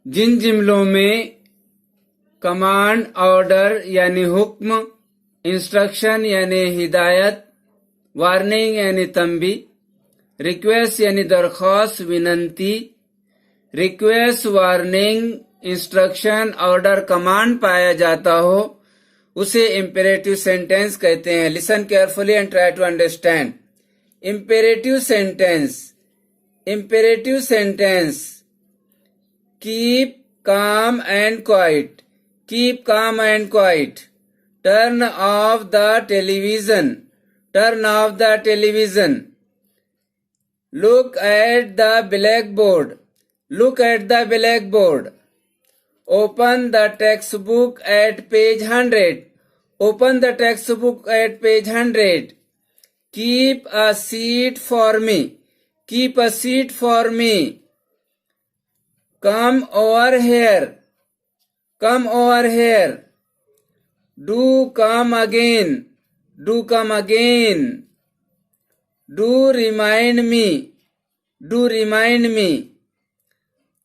जिन जुमलों में command, order यानी हुक्म, इंस्ट्रक्शन यानी हिदायत, वार्निंग यानी तंबी, रिक्वेस्ट यानी दरख्वास्त, विनंती, request, warning, instruction, order, command पाया जाता हो उसे इम्पेरेटिव सेंटेंस कहते हैं। Listen carefully and try to understand. Imperative sentence keep calm and quiet. Keep calm and quiet. Turn off the television. Turn off the television. Look at the blackboard. Look at the blackboard. Open the textbook at page 100. Open the textbook at page 100. Keep a seat for me. Keep a seat for me. Come over here. Come over here. Do come again. Do come again. Do remind me. Do remind me.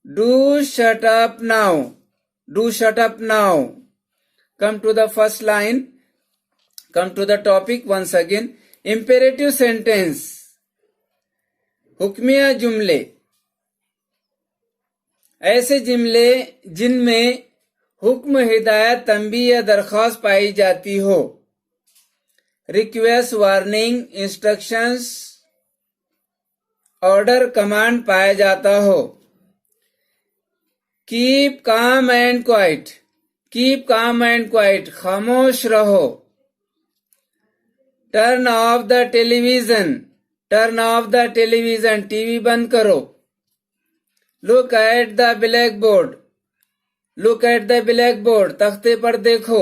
Do shut up now. Do shut up now. Come to the first line. Come to the topic once again. Imperative sentence. हुक्मिया जुमले, ऐसे जुमले जिनमें हुक्म, हिदायत, तंबीह या दरख्वास्त पाई जाती हो। Request, warning, instructions, order, command पाया जाता हो। Keep calm and quiet. Keep calm and quiet, खामोश रहो। Turn off the television. Turn off the television, TV बंद करो। Look at the blackboard. Look at the blackboard, तख्ते पर देखो।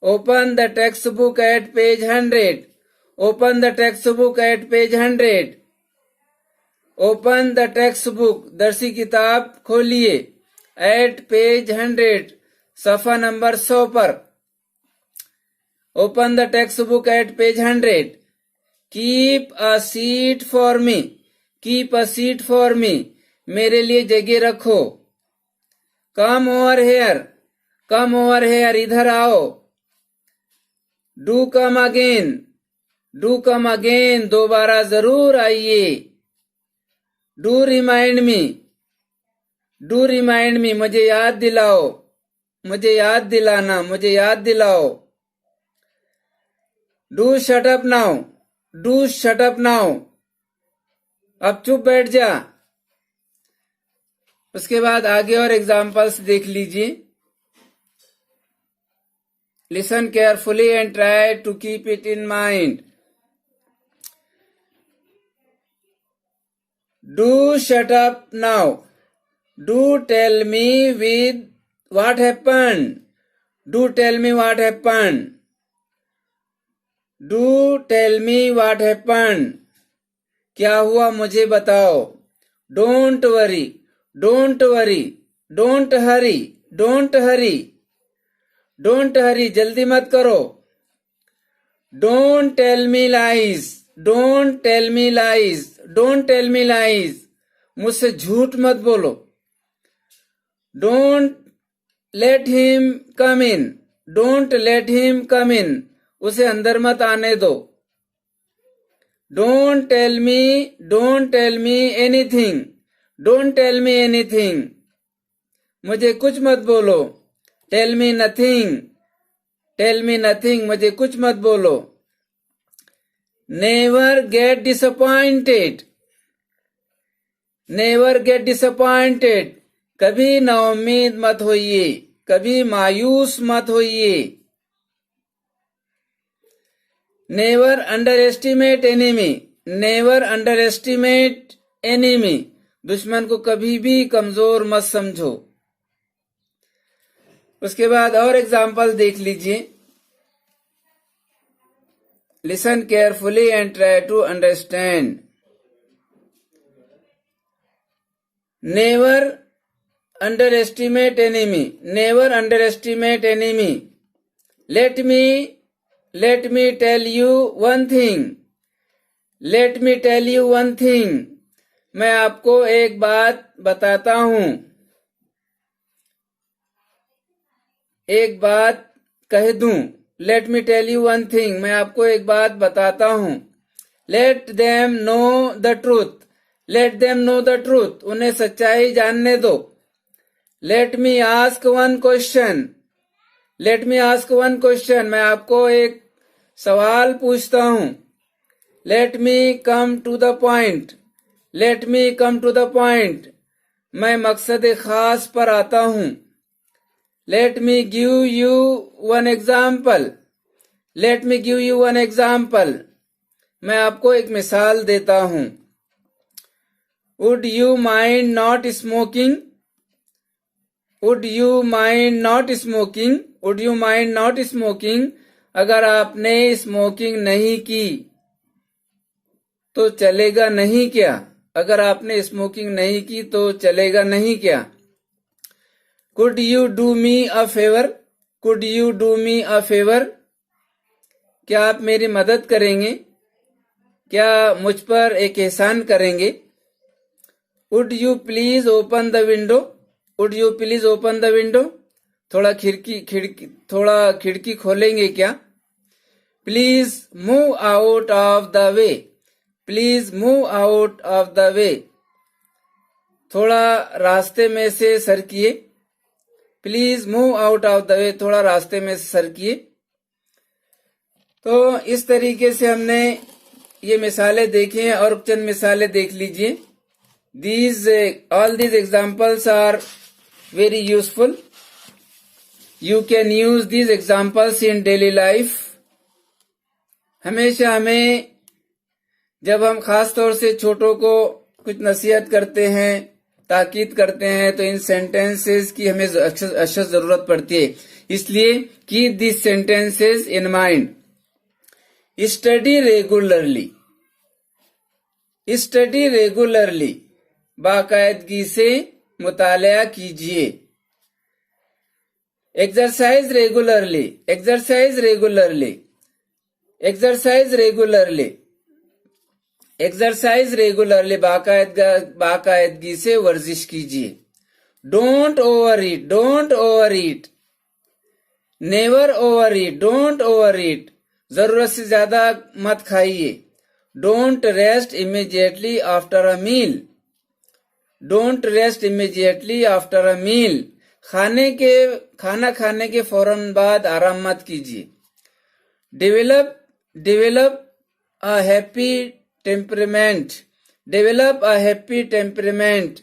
Open the text book at page 100। Open the text book at page 100। Open the text book, दरसी किताब खोलिए। At page 100, सफा number 100 पर। Open the text book at page 100। Keep a seat for me. Keep a seat for me, मेरे लिए जगह रखो। Come over here. Come over here, इधर आओ। Do come again. Do come again, दोबारा जरूर आइए। Do remind me. Do remind me, मुझे याद दिलाओ। मुझे याद दिलाना, मुझे याद दिलाओ। Do shut up now. Do shut up now, अब चुप बैठ जा। उसके बाद आगे और एग्जाम्पल्स देख लीजिए। Listen carefully and try to keep it in mind. Do shut up now. Do tell me with what happened. Do tell me what happened. Do tell me what happened, क्या हुआ मुझे बताओ। Don't worry. Don't worry, don't hurry. Don't hurry. Don't hurry, जल्दी मत करो। Don't tell me lies. Don't tell me lies. Don't tell me lies, मुझसे झूठ मत बोलो। Don't let him come in. Don't let him come in, उसे अंदर मत आने दो। Don't tell me anything. Don't tell me anything, मुझे कुछ मत बोलो। Tell me nothing. Tell me nothing, मुझे कुछ मत बोलो। Never get disappointed. Never get disappointed, कभी नाउम्मीद मत होइए, कभी मायूस मत होइए। Never underestimate enemy. Never underestimate enemy, दुश्मन को कभी भी कमजोर मत समझो। उसके बाद और एग्जाम्पल देख लीजिए। Listen carefully and try to understand. Never underestimate enemy. Never underestimate enemy. Let me tell you one thing. Let me tell you one thing. मैं आपको एक बात बताता हूं। एक बात कह दूं, let me tell you one thing, मैं आपको एक बात बताता हूं। Let them know the truth, let them know the truth, उन्हें सच्चाई जानने दो। Let me ask one question, let me ask one question, मैं आपको एक सवाल पूछता हूं। Let me come to the point, let me come to the point, मैं मकसद खास पर आता हूं। Let me give you one example, late me give you one example, मैं आपको एक मिसाल देता हूं। Would you mind not smoking, would you mind not smoking, would you mind not smoking, अगर आपने स्मोकिंग नहीं की तो चलेगा नहीं क्या? अगर आपने स्मोकिंग नहीं की तो चलेगा नहीं क्या? Could you do me a favour, could you do me a favour, क्या आप मेरी मदद करेंगे? क्या मुझ पर एक एहसान करेंगे? Would you please open the window, would you please open the window, थोड़ा खिड़की खोलेंगे क्या? Please move out of the way, please move out of the way, थोड़ा रास्ते में से सरकिए। Please move out of the way, थोड़ा रास्ते में से सरकिए। तो इस तरीके से हमने ये मिसालें देखी हैं और चंद मिसालें देख लीजिए। All these examples are very useful, you can use these examples in daily life. हमेशा हमें, जब हम खास तौर से छोटों को कुछ नसीहत करते हैं, ताकीद करते हैं, तो इन सेंटेंसेस की हमें अक्सर जरूरत पड़ती है। इसलिए keep this sentences in mind. Study regularly, study regularly, बाकायदगी से मुतालिया कीजिए। Exercise regularly, exercise regularly, exercise regularly, exercise regularly, बाकायदगी से वर्जिश कीजिए। Don't overeat, don't overeat, never overeat, don't overeat, जरूरत से ज्यादा मत खाइए। Don't rest immediately after a meal, don't rest immediately after a meal, खाना खाने के फौरन बाद आराम मत कीजिए। Develop a happy temperament, develop a happy temperament,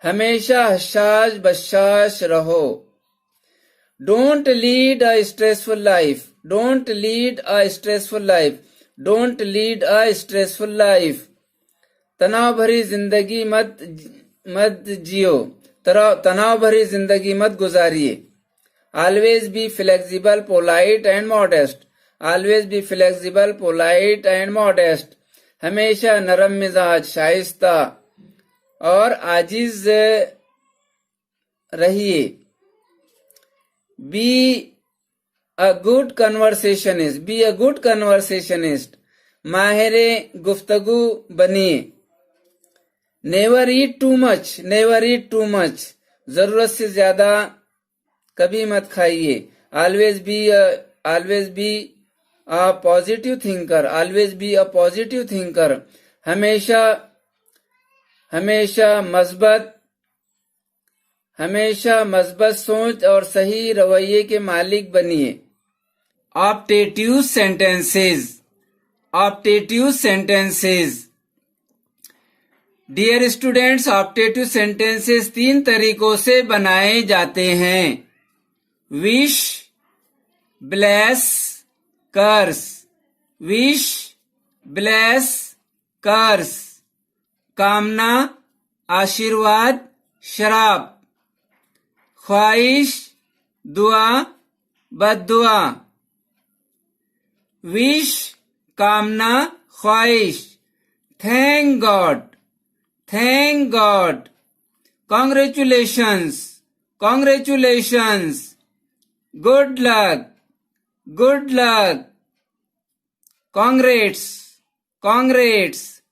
हमेशा हशाश बशाश रहो। Don't lead a stressful life, don't lead a stressful life, don't lead a stressful life, तनाव भरी जिंदगी मत जियो, तनाव भरी जिंदगी मत गुजारिए। Always be flexible, polite and modest, always be flexible, polite and modest, हमेशा नरम मिजाज, शाइस्ता और आजिज रहिए। Be a good conversationist, be a good conversationist, माहिरे गुफ्तगू बनिए। Never eat too much, never eat too much, जरूरत से ज्यादा कभी मत खाइए। Always be a positive thinker, always be a positive thinker, हमेशा मस्बत सोच और सही रवैये के मालिक बनिए। Optative sentences, optative sentences. Dear students, optative sentences 3 तरीकों से बनाए जाते हैं। Wish, bless, curse, wish, bless, curse, कामना, आशीर्वाद, श्राप, ख्वाहिश, दुआ, बद्दुआ। विश, कामना, ख्वाहिश। Thank God, thank God. Congratulations, congratulations. Good luck, good luck. Congrats, congrats.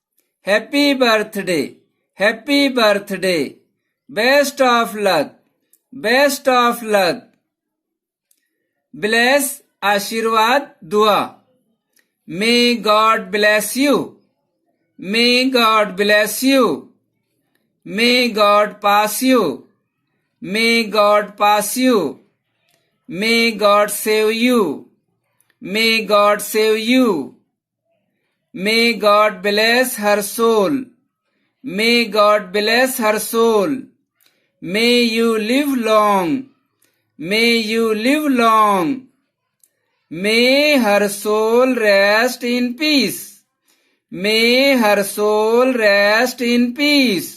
Happy birthday, happy birthday. Best of luck, best of luck. Bless आशीर्वाद दुआ। May God bless you, may God bless you, may God pass you, may God pass you, may God save you, may God save you, may God bless her soul, may God bless her soul, may you live long, may you live long, may her soul rest in peace, may her soul rest in peace.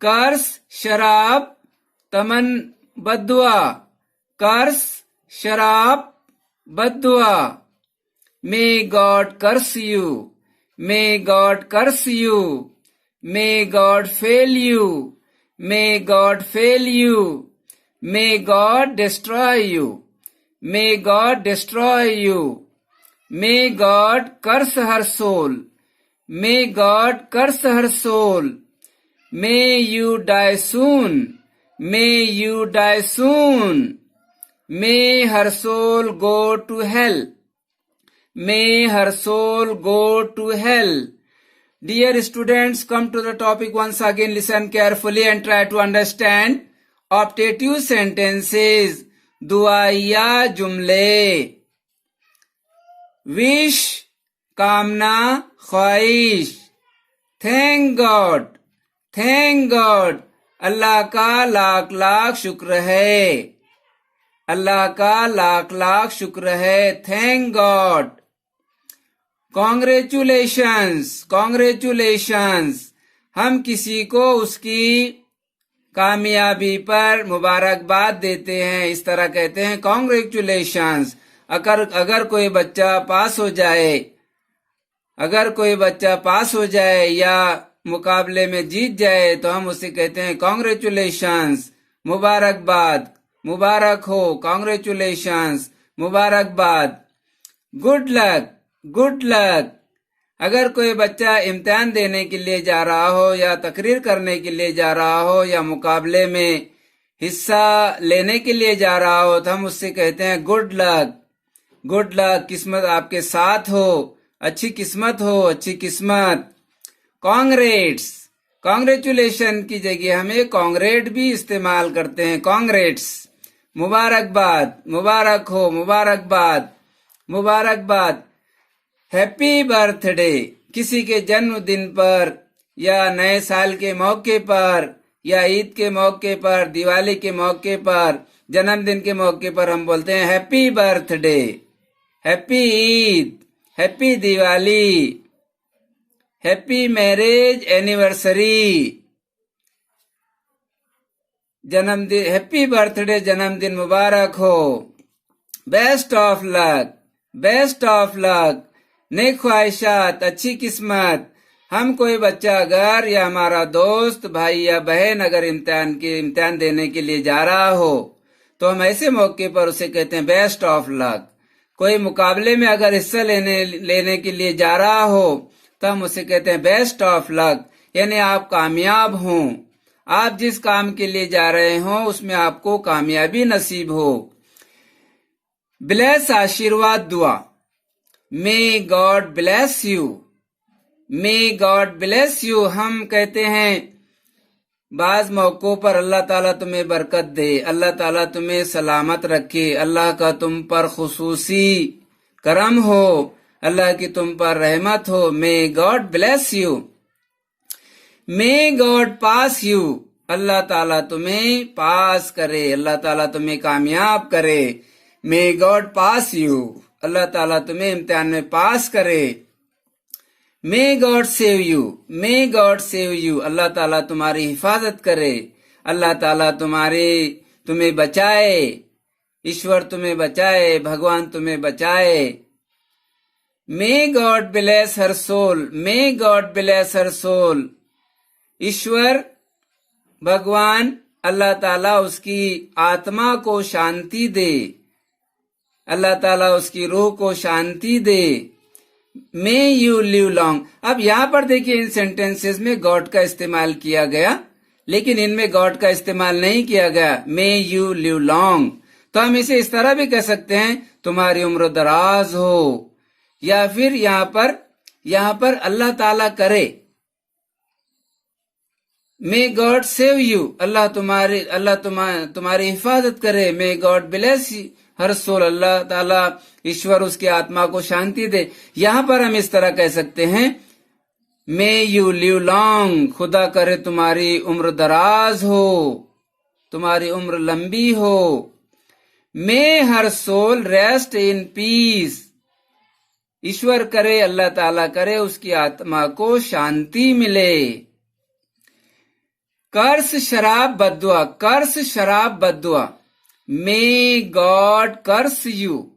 Curse शराब तमन बद्दुआ, curse शराब बद्दुआ। May God curse you, may God curse you, may God fail you, may God fail you, may God destroy you, may God destroy you, may God curse her soul, may God curse her soul, may you die soon, may you die soon, may her soul go to hell, may her soul go to hell. Dear students, come to the topic once again. Listen carefully and try to understand optative sentences. दुआया जुमले। Wish कामना ख्वाहिश। Thank God, thank God अल्लाह का लाख लाख शुक्र है, अल्लाह का लाख लाख शुक्र है। Thank God. Congratulations, congratulations हम किसी को उसकी कामयाबी पर मुबारकबाद देते हैं, इस तरह कहते हैं कॉन्ग्रेचुलेशंस। अगर कोई बच्चा पास हो जाए, अगर कोई बच्चा पास हो जाए या मुकाबले में जीत जाए तो हम उसे कहते हैं कॉन्ग्रेचुलेशंस, मुबारकबाद, मुबारक हो, कॉन्ग्रेचुलेशंस, मुबारकबाद। गुड लक, गुड लक अगर कोई बच्चा इम्तिहान देने के लिए जा रहा हो या तकरीर करने के लिए जा रहा हो या मुकाबले में हिस्सा लेने के लिए जा रहा हो तो हम उससे कहते हैं गुड लक, गुड लक, किस्मत आपके साथ हो, अच्छी किस्मत हो, अच्छी किस्मत। कांग्रेट्स, कांग्रेचुलेशन की जगह हमें कांग्रेट भी इस्तेमाल करते हैं, कांग्रेट्स, मुबारकबाद, मुबारक हो, मुबारकबाद, मुबारकबाद। हैप्पी बर्थडे किसी के जन्मदिन पर या नए साल के मौके पर या ईद के मौके पर, दिवाली के मौके पर, जन्मदिन के मौके पर हम बोलते हैं happy birthday, happy Eid, happy Diwali, happy marriage anniversary. जन्मदिन, हैप्पी बर्थडे, जन्मदिन मुबारक हो। Best of luck, best of luck, नेक ख्वाहिशात, अच्छी किस्मत। हम कोई बच्चा अगर या हमारा दोस्त भाई या बहन अगर इम्तिहान देने के लिए जा रहा हो तो हम ऐसे मौके पर उसे कहते हैं बेस्ट ऑफ लक। कोई मुकाबले में अगर हिस्सा लेने के लिए जा रहा हो तो हम उसे कहते हैं बेस्ट ऑफ लक, यानी आप कामयाब हों, आप जिस काम के लिए जा रहे हो उसमें आपको कामयाबी नसीब हो। ब्लेस आशीर्वाद दुआ। May God bless you, may God bless you हम कहते हैं बाज मौकों पर अल्लाह ताला तुम्हें बरकत दे, अल्लाह ताला तुम्हें सलामत रखे, अल्लाह का तुम पर खुसूसी करम हो, अल्लाह की तुम पर रहमत हो। May God bless you, may God pass you, Allah ताला तुम्हें पास करे, अल्लाह ताला तुम्हें कामयाब करे। May God pass you, Allah ताला तुम्हें इम्तिहान में पास करे। May God save you, may God save you, Allah ताला तुम्हारी हिफाजत करे, अल्लाह ताला तुम्हें बचाए, ईश्वर तुम्हें बचाए, भगवान तुम्हें बचाए। मे God bless her soul, may God bless her soul, ईश्वर भगवान अल्लाह ताला उसकी आत्मा को शांति दे, अल्लाह ताला उसकी रूह को शांति दे। May you live long. अब यहाँ पर देखिए इन सेंटेंसेस में गॉड का इस्तेमाल किया गया, लेकिन इनमें गॉड का इस्तेमाल नहीं किया गया। मे यू लिव लॉन्ग, तो हम इसे इस तरह भी कह सकते हैं, तुम्हारी उम्र दराज हो, या फिर यहां पर अल्लाह ताला करे, मे गॉड सेव यू, अल्लाह तुम्हारी हिफाजत करे, may God bless her soul, अल्लाह ताला ईश्वर उसकी आत्मा को शांति दे। यहां पर हम इस तरह कह सकते हैं, मे यू लिव लॉन्ग, खुदा करे तुम्हारी उम्र दराज हो, तुम्हारी उम्र लंबी हो। मे her soul rest in piece, ईश्वर करे, अल्लाह ताला करे उसकी आत्मा को शांति मिले। कर्स शराब बद्दुआ, कर्स शराब बद्दुआ, may God curse you,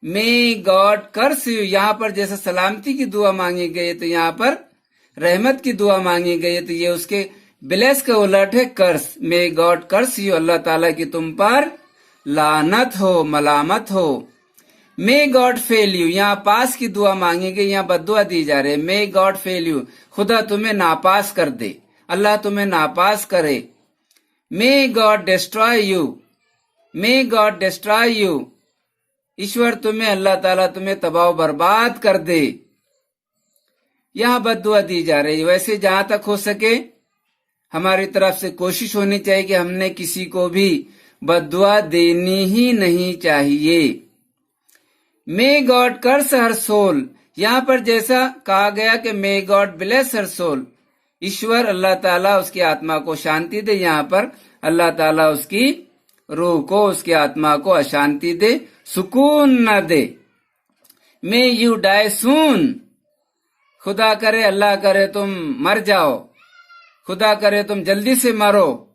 may God curse you. यहां पर जैसे सलामती की दुआ मांगी गई है तो यहां पर रहमत की दुआ मांगी गई है, तो ये उसके ब्लेस का उलट है कर्स। मे गॉड कर्स यू, अल्लाह ताला की तुम पर लानत हो, मलामत हो। मे गॉड फेल यू, यहाँ पास की दुआ मांगी गई, यहाँ बद्दुआ दी जा रही है। मे गॉड फेल यू, खुदा तुम्हें नापास कर दे, अल्लाह तुम्हें नापास करे। May God destroy you, may God destroy you, ईश्वर तुम्हें, अल्लाह ताला तुम्हें तबाह बर्बाद कर दे। यहां बद्दुआ दी जा रही है। वैसे जहां तक हो सके हमारी तरफ से कोशिश होनी चाहिए कि हमने किसी को भी बद्दुआ देनी ही नहीं चाहिए। मे गॉड कर्स हर सोल, यहां पर जैसा कहा गया कि मे गॉड ब्लेस हर सोल, ईश्वर अल्लाह ताला उसकी आत्मा को शांति दे, यहां पर अल्लाह ताला उसकी रूह को, उसकी आत्मा को अशांति दे, सुकून न दे। मे यू डाई सून, खुदा करे, अल्लाह करे तुम मर जाओ, खुदा करे तुम जल्दी से मरो।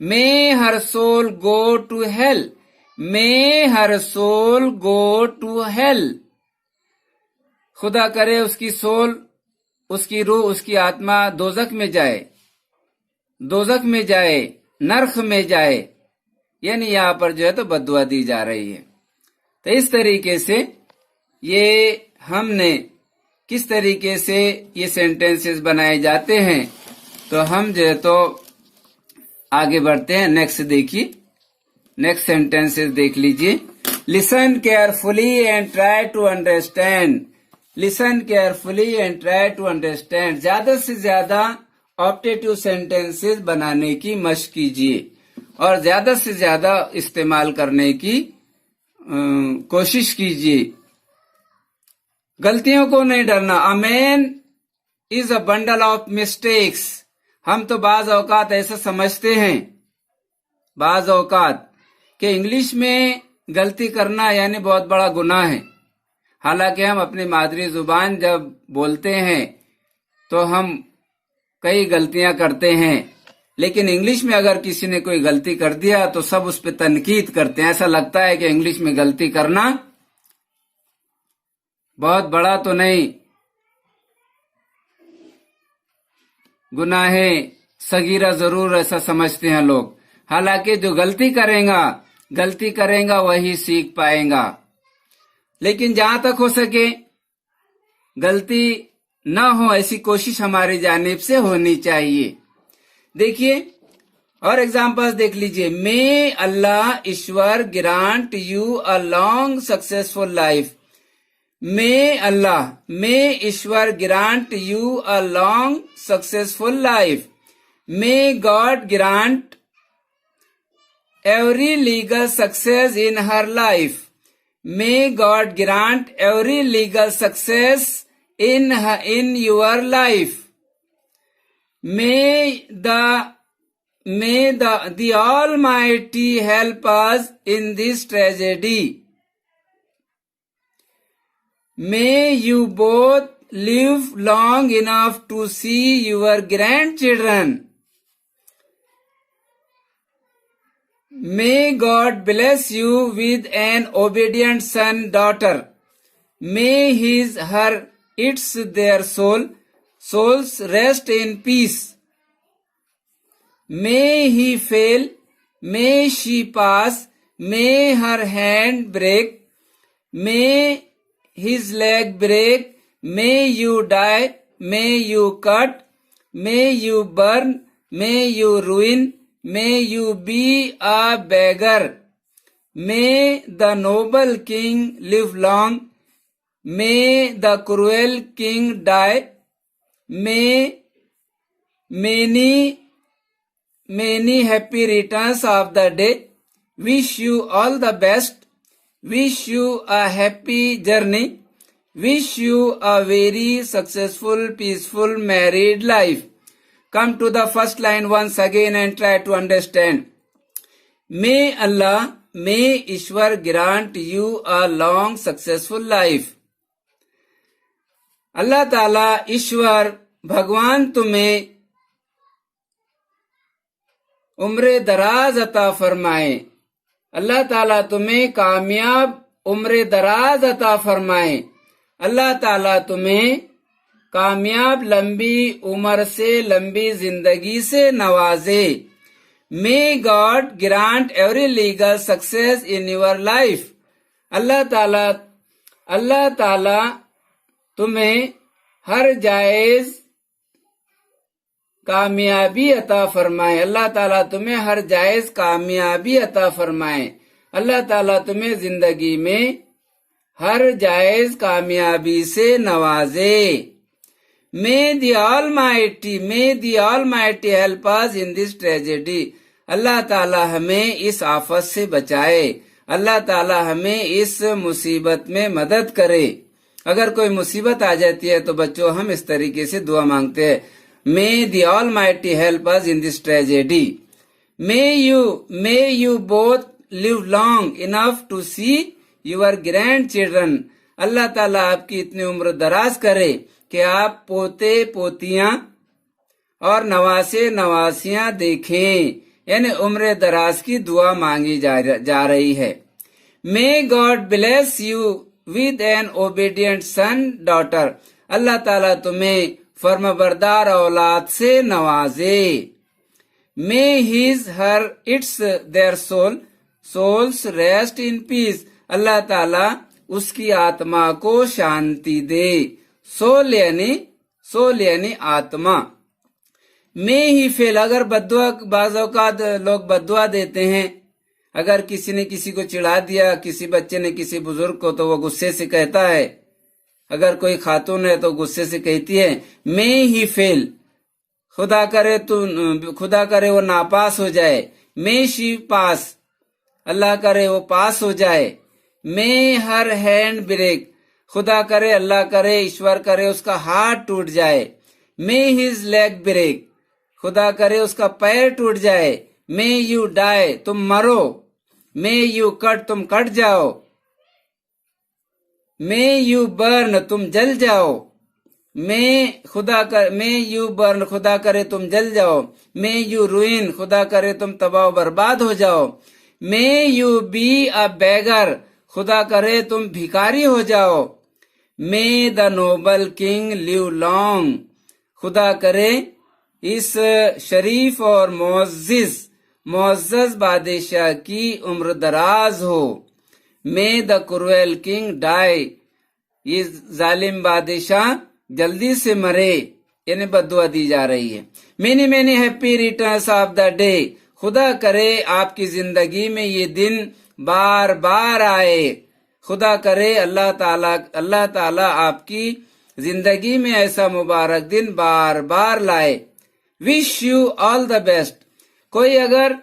May her soul go to hell, may her soul go to hell, खुदा करे उसकी सोल, उसकी रूह, उसकी आत्मा दोजख में जाए, दोजख में जाए, नरक में जाए। यानी यहां पर जो है तो बद्दुआ दी जा रही है। तो इस तरीके से ये हमने किस तरीके से ये सेंटेंसेस बनाए जाते हैं, तो हम जो है तो आगे बढ़ते हैं। नेक्स्ट देखिए, नेक्स्ट सेंटेंसेस देख लीजिए। Listen carefully and try to understand, listen carefully and try to understand, ज्यादा से ज्यादा ऑप्टेटिव सेंटेंसेस बनाने की मशक कीजिए और ज्यादा से ज्यादा इस्तेमाल करने की कोशिश कीजिए। गलतियों को नहीं डरना। A man is a bundle of mistakes, हम तो बाज औकात ऐसा समझते हैं, बाज औकात कि इंग्लिश में गलती करना यानी बहुत बड़ा गुनाह है। हालांकि हम अपनी मादरी जुबान जब बोलते हैं तो हम कई गलतियां करते हैं, लेकिन इंग्लिश में अगर किसी ने कोई गलती कर दिया तो सब उस पर तनकीद करते हैं। ऐसा लगता है कि इंग्लिश में गलती करना बहुत बड़ा तो नहीं, गुनाहे सगीरा जरूर ऐसा समझते हैं लोग। हालांकि जो गलती करेगा वही सीख पाएगा। लेकिन जहां तक हो सके गलती न हो ऐसी कोशिश हमारी जानिब से होनी चाहिए। देखिए और एग्जांपल्स देख लीजिए। May Allah Ishwar grant you a long successful life, may Allah, may Ishwar grant you a long successful life, may God grant every legal success in her life, may God grant every legal success in your life, may the Almighty help us in this tragedy, may you both live long enough to see your grandchildren, may God bless you with an obedient son, daughter. May their souls rest in peace. May he fail, may she pass, may her hand break, may his leg break, may you die, may you cut, may you burn, may you ruin, may you be a beggar, May the noble king live long. May the cruel king die. May many happy returns of the day. Wish you all the best. Wish you a happy journey. Wish you a very successful, peaceful married life. Come to the first line once again and try to understand. May Allah, may Ishwar grant you a long, successful life. अल्लाह ताला ईश्वर भगवान तुम्हें उम्र दराज अता फरमाए। अल्लाह ताला तुम्हें कामयाब उम्र दराज अता फरमाए। अल्लाह ताला तुम्हें कामयाब लंबी उम्र से, लंबी जिंदगी से नवाजे। May God grant every legal success in your life. Allah ताला तुम्हें हर जायज कामयाबी अता फरमाए। अल्लाह ताला तुम्हें हर जायज कामयाबी अता फरमाए। अल्लाह ताला तुम्हें जिंदगी में हर जायज कामयाबी से नवाजे। May the Almighty help us in this tragedy. अल्लाह ताला हमें इस आफत से बचाए। अल्लाह ताला हमें इस मुसीबत में मदद करे। अगर कोई मुसीबत आ जाती है तो बच्चों हम इस तरीके से दुआ मांगते हैं, May the Almighty help us in this tragedy. May you both live long enough to see your grandchildren. अल्लाह ताला आपकी इतनी उम्र दराज करे कि आप पोते पोतियां और नवासे नवासियां देखें, यानी उम्र दराज की दुआ मांगी जा रही है। May God bless you with an obedient son, daughter. अल्लाह ताला तुम्हें फर्मबरदार औलाद से नवाजे। May their souls rest in peace. अल्लाह ताला उसकी आत्मा को शांति दे। सोल यानी आत्मा। May he fail, अगर बद्दुआ, बाज़ औक़ात लोग बद्दुआ देते हैं। अगर किसी ने किसी को चिढ़ा दिया, किसी बच्चे ने किसी बुजुर्ग को, तो वो गुस्से से कहता है। अगर कोई खातून है तो गुस्से से कहती है, May he fail, खुदा करे वो नापास हो जाए। May she pass, अल्लाह करे वो पास हो जाए। May her hand break, खुदा करे, अल्लाह करे, ईश्वर करे उसका हाथ टूट जाए। May his leg break, खुदा करे उसका पैर टूट जाए। May you die, तुम मरो। May you cut, तुम कट जाओ। May you burn, तुम जल जाओ। May you burn, खुदा करे तुम जल जाओ। May you ruin, खुदा करे तुम तबाह बर्बाद हो जाओ। May you be a beggar, खुदा करे तुम भिखारी हो जाओ। May the noble king live long, खुदा करे इस शरीफ और मुअज़्ज़ज़ बादशाह की उम्र दराज हो। May the cruel king die, ये जालिम बादशाह जल्दी से मरे, यानी बद्दुआ दी जा रही है। Many happy returns of the day, खुदा करे आपकी जिंदगी में ये दिन बार बार आए। खुदा करे अल्लाह ताला आपकी जिंदगी में ऐसा मुबारक दिन बार बार लाए। Wish you all the best. कोई अगर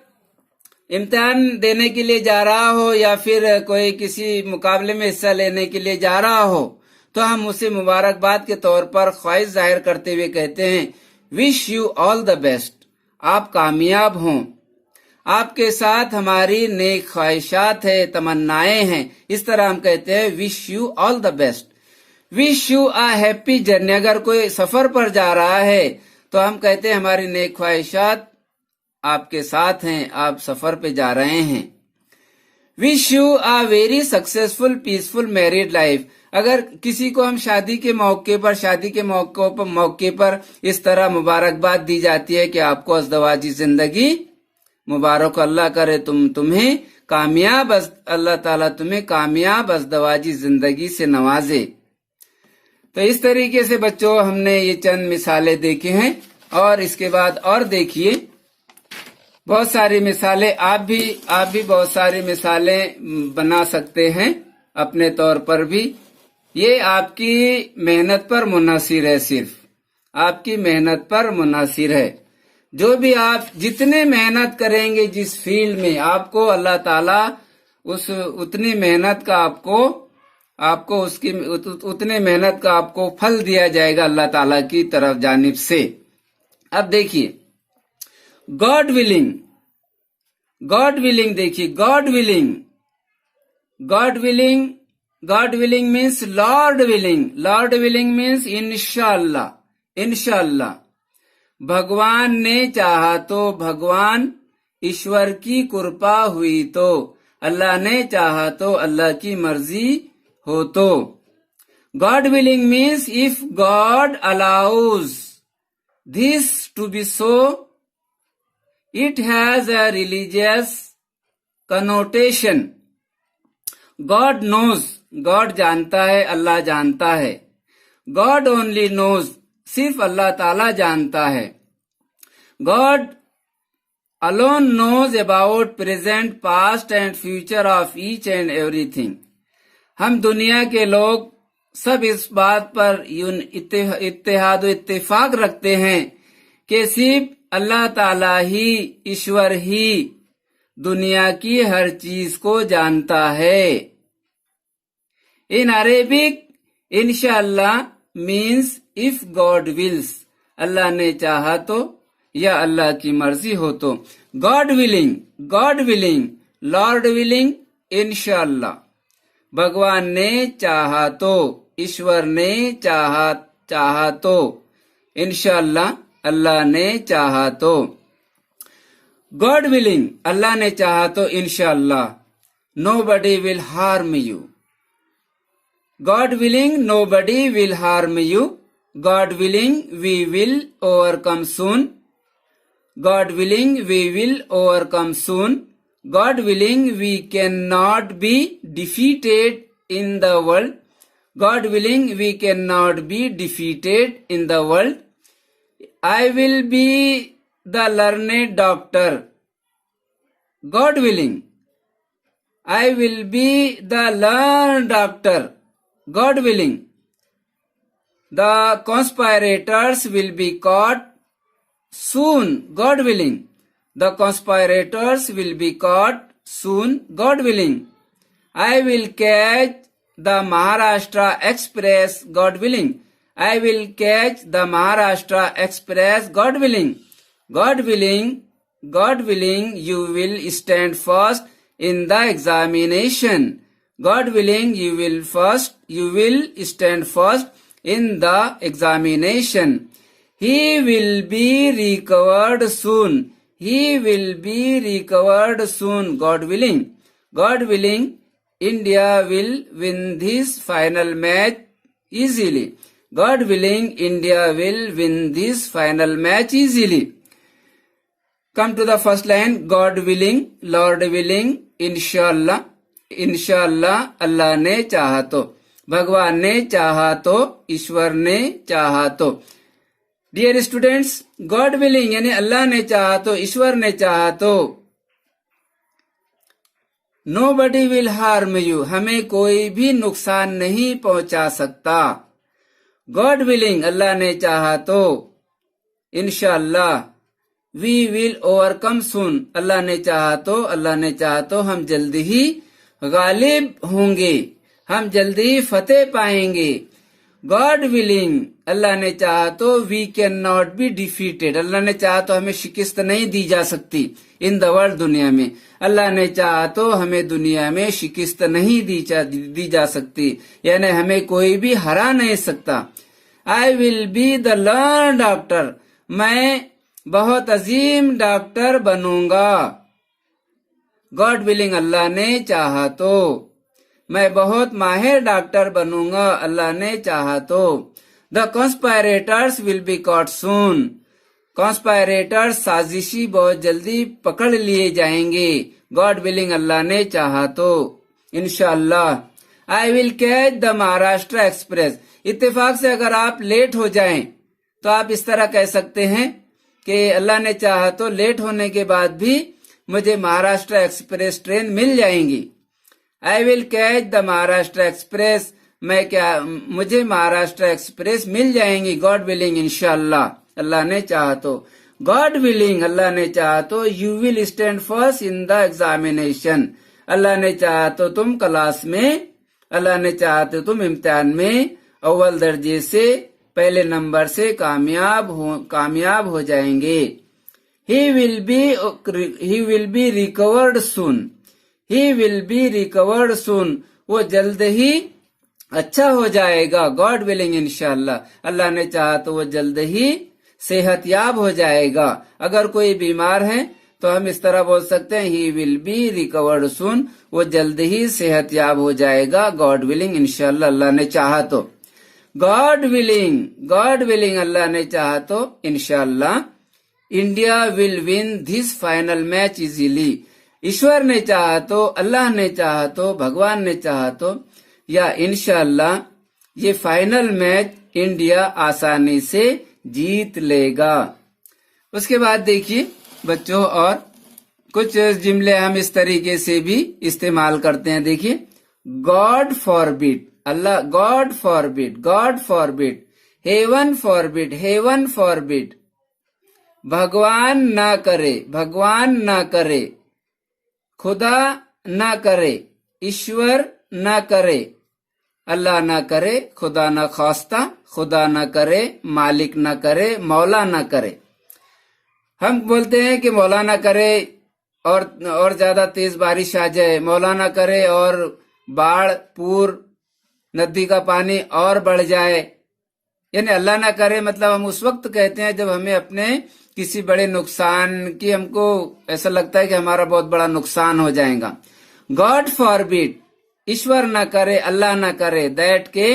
इम्तिहान देने के लिए जा रहा हो या फिर कोई किसी मुकाबले में हिस्सा लेने के लिए जा रहा हो, तो हम उसे मुबारकबाद के तौर पर ख्वाहिश जाहिर करते हुए कहते हैं, wish you all the best, आप कामयाब हों। आपके साथ हमारी नेक ख्वाहिशात है, तमन्नाएं हैं। इस तरह हम कहते हैं, wish you all the best. Wish you a happy journey. अगर कोई सफर पर जा रहा है तो हम कहते हैं, हमारी नेक ख्वाहिशात आपके साथ हैं, आप सफर पे जा रहे हैं। Wish you a very successful peaceful married life. अगर किसी को हम शादी के मौके पर इस तरह मुबारकबाद दी जाती है कि आपको अज़दवाजी जिंदगी मुबारक, अल्लाह करे तुम्हें कामयाब, अल्लाह ताला तुम्हें कामयाब अज़दवाजी जिंदगी से नवाजे। तो इस तरीके से बच्चों हमने ये चंद मिसालें देखी हैं। और इसके बाद और देखिए, बहुत सारी मिसालें आप भी बहुत सारी मिसालें बना सकते हैं अपने तौर पर भी। ये आपकी मेहनत पर मुनहसिर है, सिर्फ आपकी मेहनत पर मुनहसिर है। जो भी आप जितने मेहनत करेंगे जिस फील्ड में, आपको अल्लाह ताला उतनी मेहनत का आपको उसकी उतने मेहनत का आपको फल दिया जाएगा अल्लाह ताला की तरफ जानिब से। अब देखिए गॉड विलिंग देखिए, God willing means Lord willing means इंशाअल्लाह। भगवान ने चाहा तो, भगवान ईश्वर की कृपा हुई तो, अल्लाह ने चाहा तो, अल्लाह की मर्जी हो तो। God willing means if God allows this to be so, it has a religious connotation. God knows, God जानता है, अल्लाह जानता है। गॉड ओनली नोज, सिर्फ अल्लाह ताला जानता है। God alone knows about present, past and future of each and everything. हम दुनिया के लोग सब इस बात पर इत्तेहाद व इत्तेफाक रखते हैं कि सिर्फ अल्लाह ताला ही, ईश्वर ही दुनिया की हर चीज को जानता है। इन अरेबिक इंशाअल्लाह मीन्स इफ गॉड विल्स, अल्लाह ने चाहा तो या अल्लाह की मर्जी हो तो। गॉड विलिंग, लॉर्ड विलिंग, इंशाअल्लाह। भगवान ने चाहा तो, ईश्वर ने चाहा तो, इंशाअल्लाह अल्लाह ने चाहा तो। गॉड विलिंग, अल्लाह ने चाहा तो इंशाअल्लाह nobody will harm you. God willing nobody will harm you. God willing we will overcome soon. God willing, we will overcome soon. God willing, we cannot be defeated in the world. God willing, we cannot be defeated in the world. I will be the learned doctor. God willing, I will be the learned doctor. God willing, the conspirators will be caught soon. God willing, the conspirators will be caught soon. God willing, I will catch the Maharashtra Express. God willing, I will catch the Maharashtra Express. God willing, God willing, you will stand first in the examination. God willing, you will stand first in the examination. He will be recovered soon. He will be recovered soon. God willing, India will win this final match easily. God willing, India will win this final match easily. Come to the first line. God willing, Lord willing, inshallah. इंशाअल्लाह अल्लाह ने चाहा तो, भगवान ने चाहा तो, ईश्वर ने चाहा तो। डियर स्टूडेंट्स, गॉड विलिंग यानी अल्लाह ने चाहा तो, ईश्वर ने चाहा तो। नोबडी विल हार्म यू, हमें कोई भी नुकसान नहीं पहुंचा सकता। गॉड विलिंग, अल्लाह ने चाहा तो, इंशाअल्लाह वी विल ओवरकम सून, अल्लाह ने चाहा तो हम जल्दी ही गालिब होंगे, हम जल्दी ही फतेह पाएंगे। गॉड विलिंग, अल्लाह ने चाहा तो we can not be defeated, Allah ने चाहा तो हमें शिकस्त नहीं दी जा सकती। इन द वर्ल्ड, दुनिया में, अल्लाह ने चाहा तो हमें दुनिया में शिकस्त नहीं दी जा सकती, यानी हमें कोई भी हरा नहीं सकता। I will be the learn doctor, मैं बहुत अजीम डॉक्टर बनूंगा। गॉड विलिंग, अल्लाह ने चाहा तो मैं बहुत माहिर डॉक्टर बनूंगा, अल्लाह ने चाहा तो। द कॉन्स्पायरेटर्स विल बी कॉट सून, कॉन्स्पायरेटर्स साजिशी बहुत जल्दी पकड़ लिए जाएंगे। गॉड विलिंग, अल्लाह ने चाहा तो, इंशाअल्लाह। I will catch the Maharashtra express, इत्तेफाक से अगर आप लेट हो जाएं तो आप इस तरह कह सकते हैं कि अल्लाह ने चाहा तो लेट होने के बाद भी मुझे महाराष्ट्र एक्सप्रेस ट्रेन मिल जाएंगी। I will catch the Maharashtra express, मुझे महाराष्ट्र एक्सप्रेस मिल जाएंगी, गॉड विलिंग, इंशाअल्लाह, अल्लाह ने चाहा तो। गॉड विलिंग, अल्लाह ने चाहा तो, you will stand first in the examination, Allah ने चाहा तो तुम क्लास में, अल्लाह ने चाहा तो तुम इम्तिहान में अव्वल दर्जे से, पहले नंबर से कामयाब हो जाएंगे। He will be recovered soon. He will be recovered soon. वो जल्द ही अच्छा हो जाएगा, गॉड विलिंग, इंशाअल्लाह, अल्लाह ने चाहा तो वो जल्द ही सेहतयाब हो जाएगा। अगर कोई बीमार है तो हम इस तरह बोल सकते हैं, ही विल बी रिकवर्ड सून, वो जल्द ही सेहतयाब हो जाएगा, गॉड विलिंग, इंशाअल्लाह, अल्लाह ने चाहा तो। गॉड विलिंग, अल्लाह ने चाहा तो, इंशाअल्लाह, India will win this final match easily. ईश्वर ने चाहा तो, अल्लाह ने चाहा तो, भगवान ने चाहा तो, या इंशाअल्लाह ये फाइनल मैच इंडिया आसानी से जीत लेगा। उसके बाद देखिए बच्चों, और कुछ जुमले हम इस तरीके से भी इस्तेमाल करते हैं। देखिए, गॉड फॉरबिड, अल्लाह, गॉड फॉरबिड, हेवन फॉरबिड, भगवान ना करे, खुदा ना करे, ईश्वर ना करे, अल्लाह ना करे, खुदा ना खास्ता, खुदा ना करे, मालिक ना करे, मौला ना करे। हम बोलते हैं कि मौला ना करे और ज्यादा तेज बारिश आ जाए, मौला ना करे और बाढ़, पूर, नदी का पानी और बढ़ जाए, यानी अल्लाह ना करे मतलब हम उस वक्त कहते हैं जब हमें अपने किसी बड़े नुकसान की, हमको ऐसा लगता है कि हमारा बहुत बड़ा नुकसान हो जाएगा। गॉड फॉरबिड, ईश्वर ना करे, अल्लाह ना करे, दैट के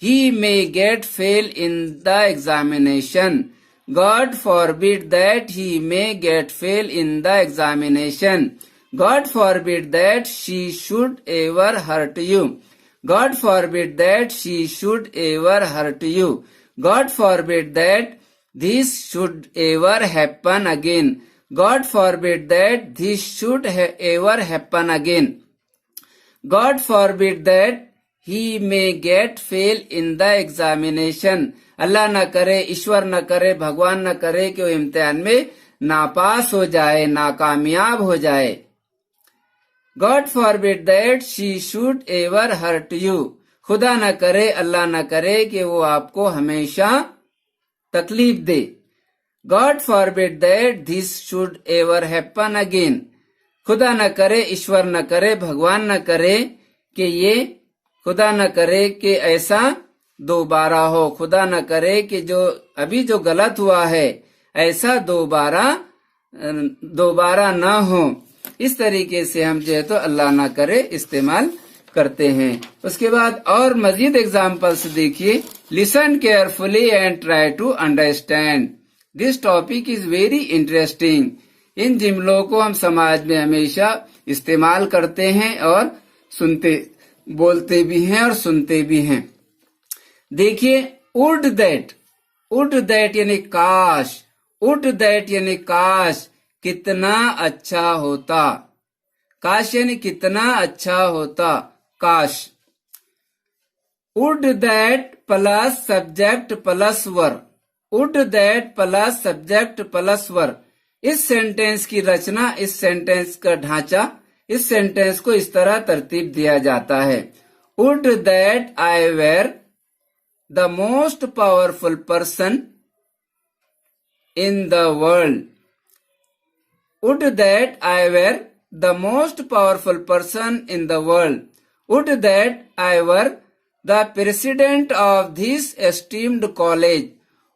he may get fail in the examination, God forbid that he may get fail in the examination, God forbid that she should ever hurt you, God forbid that she should ever hurt you, God forbid that this should ever happen again, God forbid that this should ever happen again, God forbid that he may get fail in the examination, अल्लाह न करे, ईश्वर न करे, भगवान न करे कि वो इम्तिहान में नापास हो जाए, नाकामयाब हो जाए। God forbid that she should ever hurt you, खुदा न करे, अल्लाह न करे कि वो आपको हमेशा तकलीफ दे। God forbid that this should ever happen again, खुदा न करे, ईश्वर न करे, भगवान न करे कि ये, खुदा न करे कि ऐसा दोबारा हो, खुदा न करे कि जो अभी जो गलत हुआ है ऐसा दोबारा न हो। इस तरीके से हम जो है तो अल्लाह ना करे इस्तेमाल करते हैं। उसके बाद और मजीद एग्जाम्पल्स देखिए, listen carefully and try to understand, this topic is very interesting. इन जुमलों को हम समाज में हमेशा इस्तेमाल करते हैं और बोलते भी हैं और सुनते भी हैं। देखिए, वुड दैट यानी काश, वुड दैट यानी काश, कितना अच्छा होता, काश यानी कितना अच्छा होता, काश। Would that plus subject plus verb, would that plus subject plus verb. इस सेंटेंस की रचना, इस सेंटेंस का ढांचा, इस सेंटेंस को इस तरह तरतीब दिया जाता है। Would that I were the most powerful person in the world, would that I were the most powerful person in the world, would that I were the president of this esteemed college,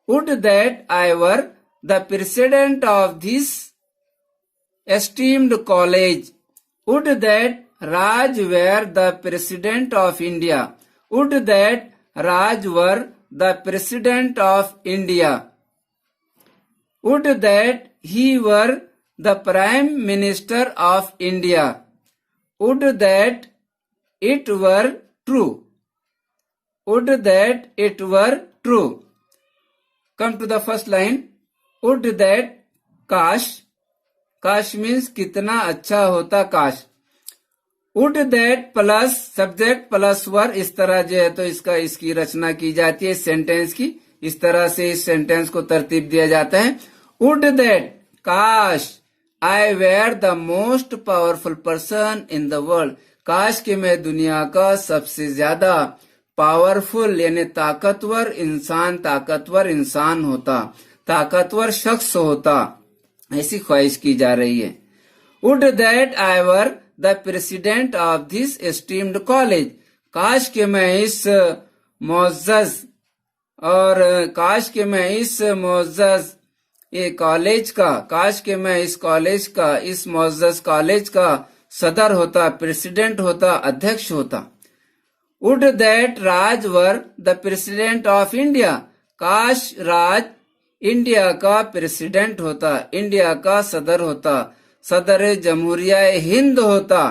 would that I were the president of this esteemed college, would that Raj were the president of India, would that Raj were the president of India, would that he were the Prime Minister of India, would that it were true, would that it were true. Come to the first line, would that, काश, काश means कितना अच्छा होता, काश। Would that plus subject plus verb, इस तरह जो है तो इसकी रचना की जाती है सेंटेंस की। इस तरह से इस सेंटेंस को तरतीब दिया जाता है। वुड दैट, काश, I were the most powerful person in the world, काश कि मैं दुनिया का सबसे ज्यादा पावरफुल यानी ताकतवर इंसान होता, ताकतवर शख्स होता, ऐसी ख्वाहिश की जा रही है। Would that I were the president of this esteemed college, काश कि मैं इस मुअज़्ज़ज़ और काश कि मैं इस मुअज़्ज़ज़ ये कॉलेज का, काश कि मैं इस कॉलेज का, इस मुअज़्ज़ज़ कॉलेज का सदर होता, प्रेसिडेंट होता, अध्यक्ष होता। Would that Raj were the president of India, काश राज इंडिया का प्रेसिडेंट होता, इंडिया का सदर होता, सदर जमहूरिया हिंद होता।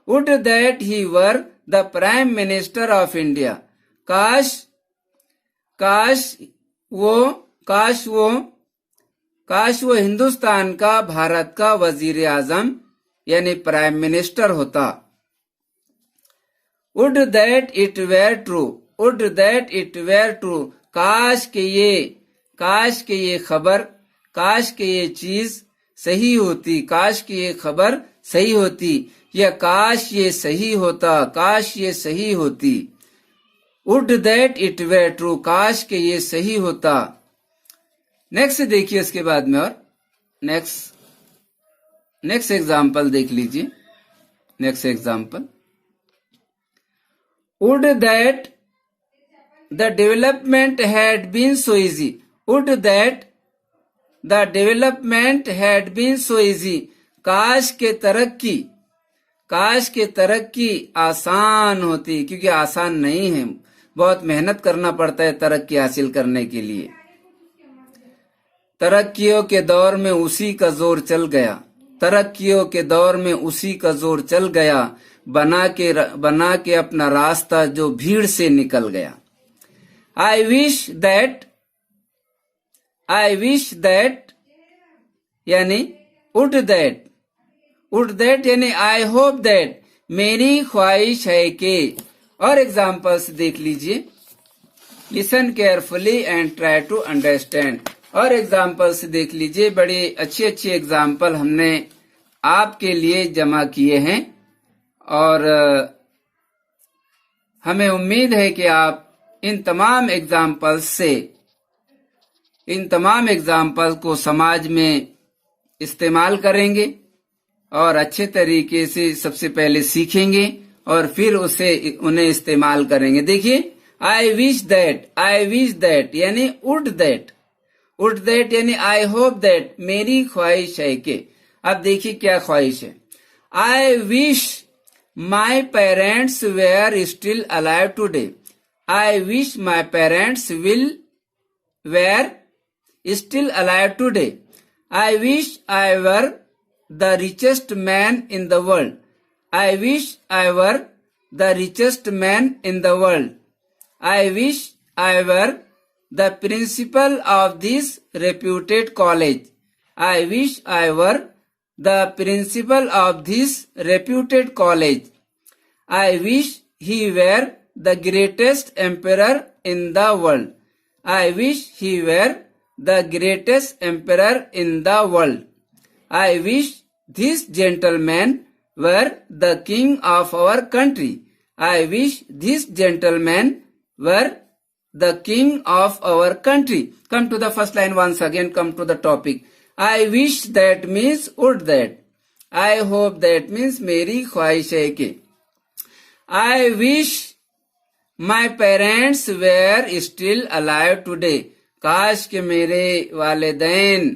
Would that he were the prime minister of India, काश वो हिंदुस्तान का, भारत का वजीर आजम यानी प्राइम मिनिस्टर होता। Would that it were true, would that it were true, काश के ये खबर, काश के ये चीज सही होती, काश की ये खबर सही होती, या काश ये सही होता, काश ये सही होती। Would that it were true, काश के ये सही होता। नेक्स्ट देखिए इसके बाद में, और नेक्स्ट एग्जाम्पल देख लीजिए। Next example, would that the development had been so easy, would that the development had been so easy, काश के तरक्की आसान होती, क्योंकि आसान नहीं है, बहुत मेहनत करना पड़ता है तरक्की हासिल करने के लिए। तरक्कियों के दौर में उसी का जोर चल गया, तरक्कियों के दौर में उसी का जोर चल गया, बना के अपना रास्ता जो भीड़ से निकल गया। आई विश दैट यानी वुड दैट यानी आई होप दैट, मेरी ख्वाहिश है कि। और एग्जाम्पल्स देख लीजिए, listen carefully and try to understand. और एग्जाम्पल्स देख लीजिए, बड़ी अच्छी एग्जाम्पल हमने आपके लिए जमा किए हैं, और हमें उम्मीद है कि आप इन तमाम एग्जाम्पल को समाज में इस्तेमाल करेंगे और अच्छे तरीके से सबसे पहले सीखेंगे और फिर उन्हें इस्तेमाल करेंगे। देखिए, आई विश दैट यानी वुड दैट यानी आई होप दैट, मेरी ख्वाहिश है कि। अब देखिए क्या ख्वाहिश है। I wish my parents were still alive today, I wish my parents were still alive today, I wish I were the richest man in the world, I wish I were the richest man in the world, I wish I were the principal of this reputed college, I wish I were the principal of this reputed college, I wish he were the greatest emperor in the world, I wish he were the greatest emperor in the world, I wish this gentleman were the king of our country, I wish this gentleman were the king of our country. Come to the first line once again, come to the topic. I wish that means would that, I hope that means मेरी ख्वाहिश है कि। I wish my parents were still alive today, काश के मेरे वालिदैन,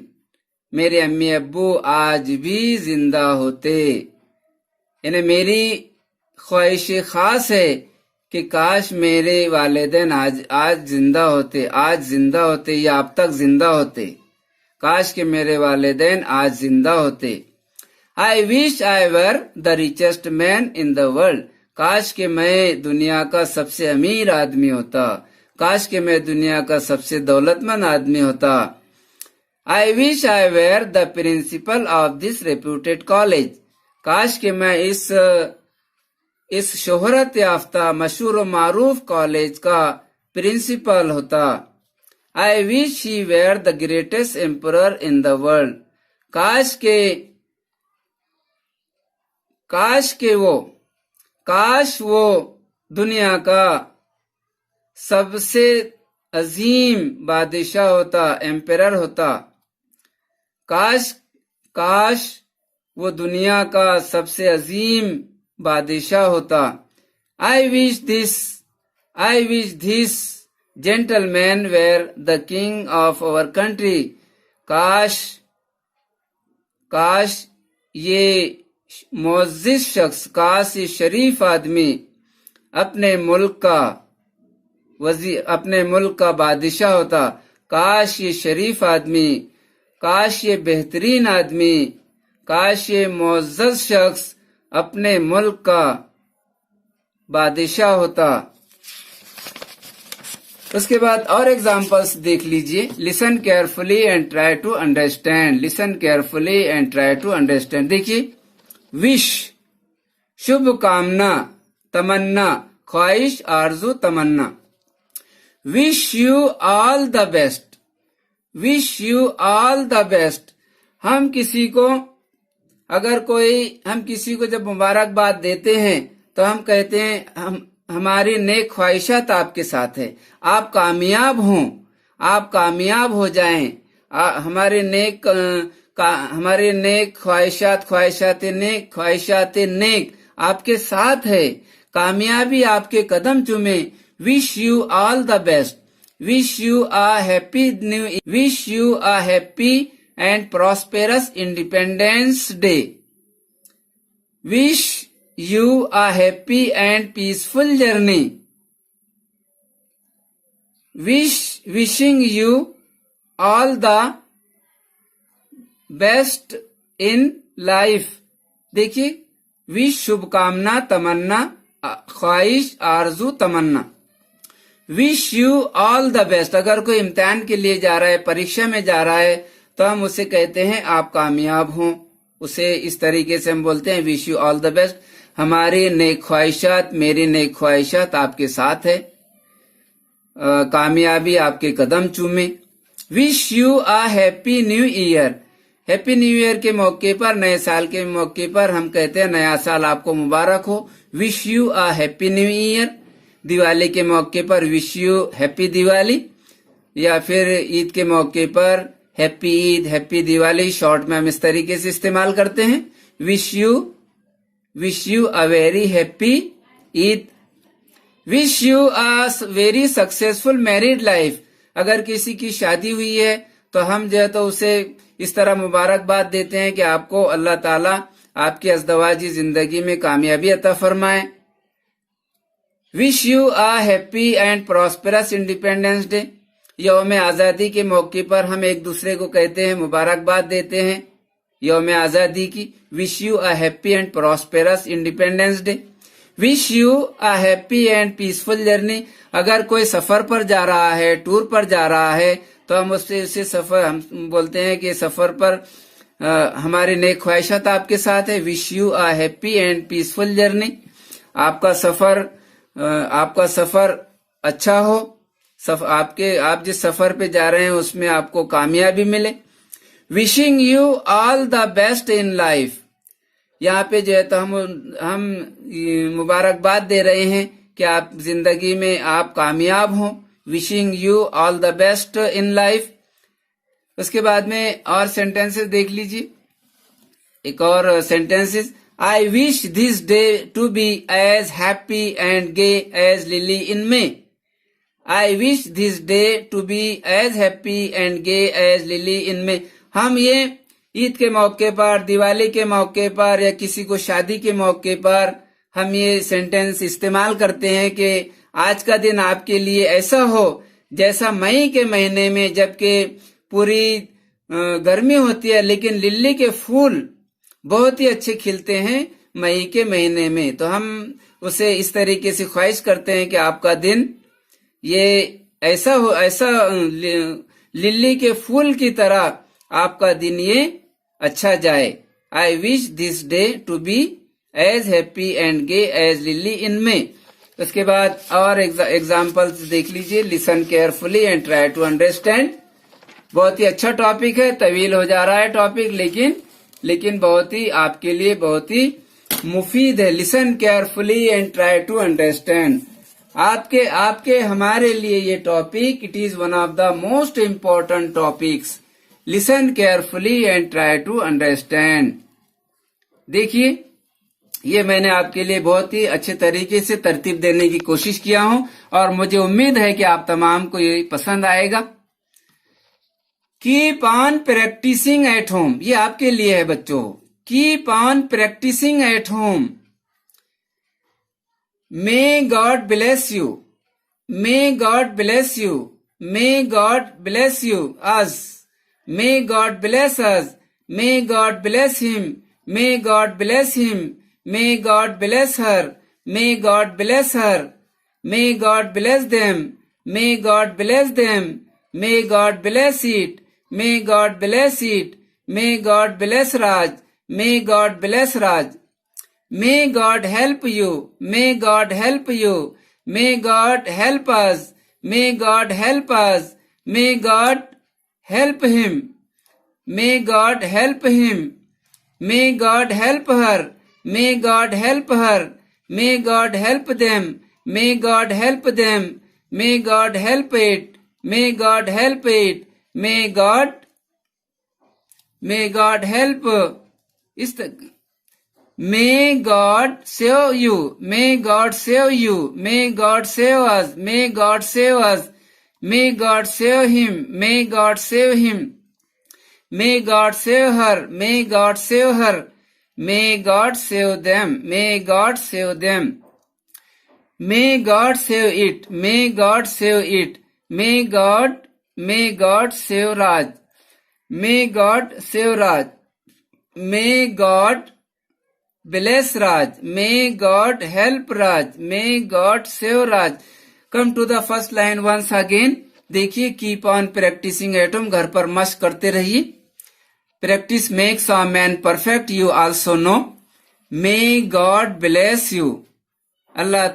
मेरे अम्मी अब्बू आज भी जिंदा होते। यानी मेरी ख्वाहिश खास है कि काश मेरे वालिदैन आज जिंदा होते या अब तक जिंदा होते, काश के मेरे वालिदैन आज जिंदा होते। आई wish I were the richest man in the world, काश के मैं दुनिया का सबसे अमीर आदमी होता, काश के मैं दुनिया का सबसे दौलतमंद आदमी होता। I wish I were the principal of this reputed college. काश कि मैं इस शोहरत याफ्ता मशहूर मारूफ कॉलेज का प्रिंसिपल होता। I wish he were the greatest emperor in the world. काश वो दुनिया का सबसे अजीम बादशाह होता, एम्परर होता। काश वो दुनिया का सबसे अजीम बादशाह होता। I wish this gentleman were the king of our country. काश ये मुअज़्ज़िज़ शख्स, काश ये शरीफ आदमी अपने मुल्क का बादशाह होता। काश ये शरीफ आदमी, काश ये बेहतरीन आदमी, काश ये मुअज़्ज़ज़ शख्स अपने मुल्क का बादशाह होता। उसके बाद और एग्जाम्पल्स देख लीजिए। Listen carefully and try to understand. Listen carefully and try to understand. देखिए, विश शुभ कामना, तमन्ना ख्वाहिश, आरजू, तमन्ना। Wish you all the best. Wish you all the best. हम किसी को जब मुबारकबाद देते हैं तो हम कहते हैं हमारी नेक ख्वाहिशात आपके साथ है, आप कामयाब हों, आप कामयाब हो जाएं। हमारे नेक ख्वाहिशात नेक आपके साथ है, कामयाबी आपके कदम चूमे। Wish you all the best. Wish you a happy new year. Wish you a happy and prosperous independence day. Wish you a happy and peaceful journey. Wishing you all the best in life. देखिए, wish शुभकामना, तमन्ना, ख्वाहिश, आरजू, तमन्ना। Wish you all the best. अगर कोई इम्तिहान के लिए जा रहा है, परीक्षा में जा रहा है, तो हम उसे कहते हैं आप कामयाब हों। उसे इस तरीके से हम बोलते हैं wish you all the best. हमारी नेक ख्वाहिशात, मेरी नेक ख्वाहिशात आपके साथ है, कामयाबी आपके कदम चूमे। Wish you a happy new year. Happy new year के मौके पर, नए साल के मौके पर हम कहते हैं नया साल आपको मुबारक हो। Wish you a happy new year. Diwali के मौके पर विश यू हैप्पी दिवाली, या फिर ईद के मौके पर happy Eid, happy Diwali. Short में हम इस तरीके से इस्तेमाल करते हैं। Wish you a very happy Eid. Wish you a very successful married life. अगर किसी की शादी हुई है तो हम जो है तो उसे इस तरह मुबारकबाद देते हैं कि आपको अल्लाह ताला आपकी अज़दवाजी जिंदगी में कामयाबी अता फरमाए। Wish you a happy and prosperous independence day. यौम आज़ादी के मौके पर हम एक दूसरे को कहते हैं, मुबारकबाद देते हैं यौम आज़ादी की। Wish you a happy and prosperous independence day. Wish you a happy and peaceful journey. अगर कोई सफर पर जा रहा है, टूर पर जा रहा है, तो हम हम बोलते हैं कि सफर पर हमारी नेक ख्वाहिशात आपके साथ है। Wish you a happy and peaceful journey. आपका सफर अच्छा हो, आप जिस सफर पे जा रहे हैं उसमें आपको कामयाबी मिले। Wishing you all the best in life. यहाँ पे जो है तो हम मुबारकबाद दे रहे हैं कि आप जिंदगी में आप कामयाब हों। Wishing you all the best in life. उसके बाद में और सेंटेंसेस देख लीजिए। एक और sentences. I wish this day to be as happy and gay as lily in May. I wish this day to be as happy and gay as lily in May. हम ये ईद के मौके पर, दिवाली के मौके पर, या किसी को शादी के मौके पर हम ये सेंटेंस इस्तेमाल करते हैं कि आज का दिन आपके लिए ऐसा हो जैसा मई के महीने में, जबकि पूरी गर्मी होती है लेकिन लिली के फूल बहुत ही अच्छे खिलते हैं मई के महीने में। तो हम उसे इस तरीके से ख्वाहिश करते हैं कि आपका दिन ये ऐसा हो, ऐसा लिली के फूल की तरह आपका दिन ये अच्छा जाए। I wish this day to be as happy and gay as lily in May. उसके बाद और एग्जाम्पल्स देख लीजिए। Listen carefully and try to understand. बहुत ही अच्छा टॉपिक है, तवील हो जा रहा है टॉपिक, लेकिन बहुत ही आपके लिए बहुत ही मुफीद है। Listen carefully and try to understand. आपके हमारे लिए ये topic it is one of the most important topics. Listen carefully and try to understand. देखिए, ये मैंने आपके लिए बहुत ही अच्छे तरीके से तरतीब देने की कोशिश किया हूं और मुझे उम्मीद है कि आप तमाम को ये पसंद आएगा। Keep on practising at home, ये आपके लिए है बच्चों। Keep on practising at home. May God bless you, may God bless you, may God bless you us, may God bless us, may God bless him, may God bless him, may God bless her, may God bless her, may God bless them, may God bless them, may God bless it, may God bless it, may God bless Raj, may God bless Raj, may God help you, may God help you, may God help us, may God help us, may God help him, may God help him, may God help her, may God help her, may God help them, may God help them, may God help it, may God help it, may God help इस may God save you, may God save you, may God save us, may God save us, may God save him, may God save him, may God save her, may God save her, may God save them, may God save them, may God save it, may God save it, may God save Raj, may God save Raj, may God bless Raj, may God help Raj, may God save Raj. Come to the first line once again. देखिए, keep on practising at home, घर पर मश्क करते रहिए। Practice makes a man perfect, you also know. May God bless you, Allah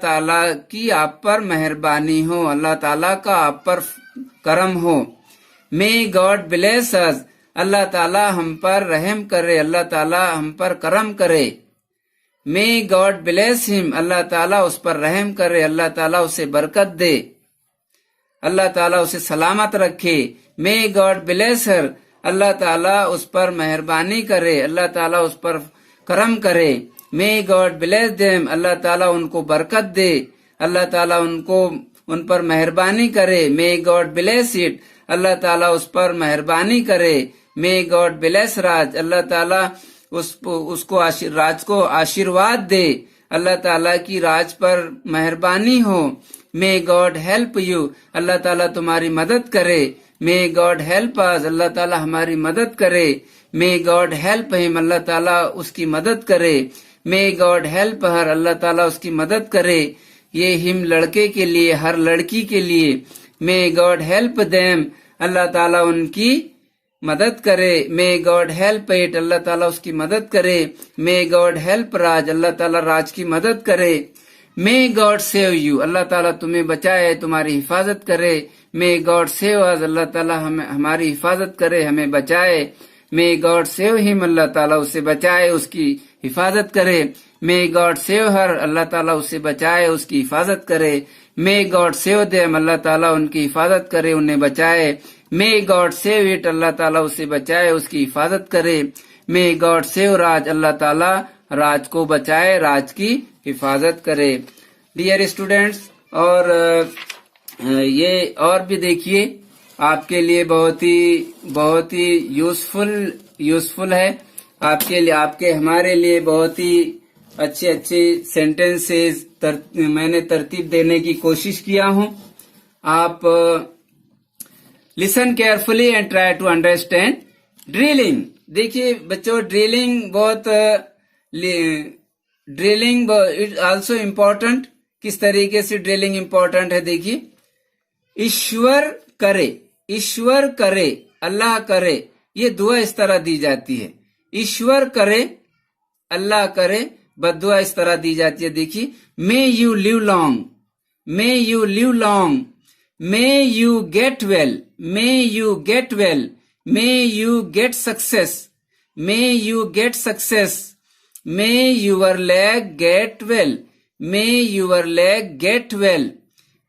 ताला की आप पर मेहरबानी हो, अल्लाह ताला का आप पर करम हो। मे गॉड ब्लेस अस, अल्लाह ताला हम पर रहम करे, अल्लाह ताला हम पर करम करे। मे गॉड ब्लेस हिम, अल्लाह ताला उस पर रहम करे, अल्लाह ताला उसे बरकत दे, अल्लाह ताला उसे सलामत रखे। मे गॉड ब्लेस हर, अल्लाह ताला उस पर मेहरबानी करे, अल्लाह ताला उस पर करम करे। मे गॉड ब्लेस देम, अल्लाह ताला उनको बरकत दे, अल्लाह ताला उन पर मेहरबानी करे। मे गॉड ब्लेस इट, अल्लाह ताला उस पर मेहरबानी करे। मे गॉड ब्लेस राज, अल्लाह ताला राज को आशीर्वाद दे, अल्लाह ताला की राज पर मेहरबानी हो। May God help you, Allah ताला तुम्हारी मदद करे। मे गॉड हेल्प अस, अल्लाह ताला हमारी मदद करे। मे गॉड हेल्प हिम, अल्लाह ताला उसकी मदद करे। मे गॉड हेल्प हर, अल्लाह ताला उसकी मदद करे। ये हिम लड़के के लिए, हर लड़की के लिए। मे गॉड हेल्प देम, अल्लाह ताला उनकी मदद करे। मे गॉड हेल्प इट, अल्लाह ताला उसकी मदद करे। मे गॉड हेल्प राज, अल्लाह ताला राज की मदद करे। May God save you, Allah ताला तुम्हें बचाए, तुम्हारी हिफाजत करे। मे गॉड सेव अस, अल्लाह ताला हमारी हिफाजत करे, हमें बचाए। मे गॉड सेव हिम, अल्लाह ताला उसे बचाए, उसकी हिफाजत करे। मे गॉड सेव हर, अल्लाह ताला उसे बचाए, उसकी हिफाजत करे। मे गॉड सेव देम, अल्लाह ताला उनकी हिफाजत करे, उन्हें बचाए। मे गॉड सेव इट, अल्लाह ताला उसे बचाए, उसकी हिफाजत करे। मे गॉड सेव राज, अल्लाह ताला राज को बचाए, राज की हिफाजत करे। डियर स्टूडेंट्स, और ये और भी देखिए, आपके लिए बहुत ही यूजफुल है। आपके लिए, आपके हमारे लिए बहुत ही अच्छे सेंटेंसेस मैंने तरतीब देने की कोशिश किया हूं। आप listen carefully and try to understand. Drilling, देखिए बच्चों, ड्रिलिंग इज आल्सो इम्पोर्टेंट। किस तरीके से ड्रिलिंग इम्पोर्टेंट है देखिए। ईश्वर करे, ईश्वर करे, अल्लाह करे, ये दुआ इस तरह दी जाती है। ईश्वर करे, अल्लाह करे, बद्दुआ इस तरह दी जाती है। देखिए, may you live long, may you live long, may you get well, may you get well, may you get success, may you get success, may your leg get well, may your leg get well,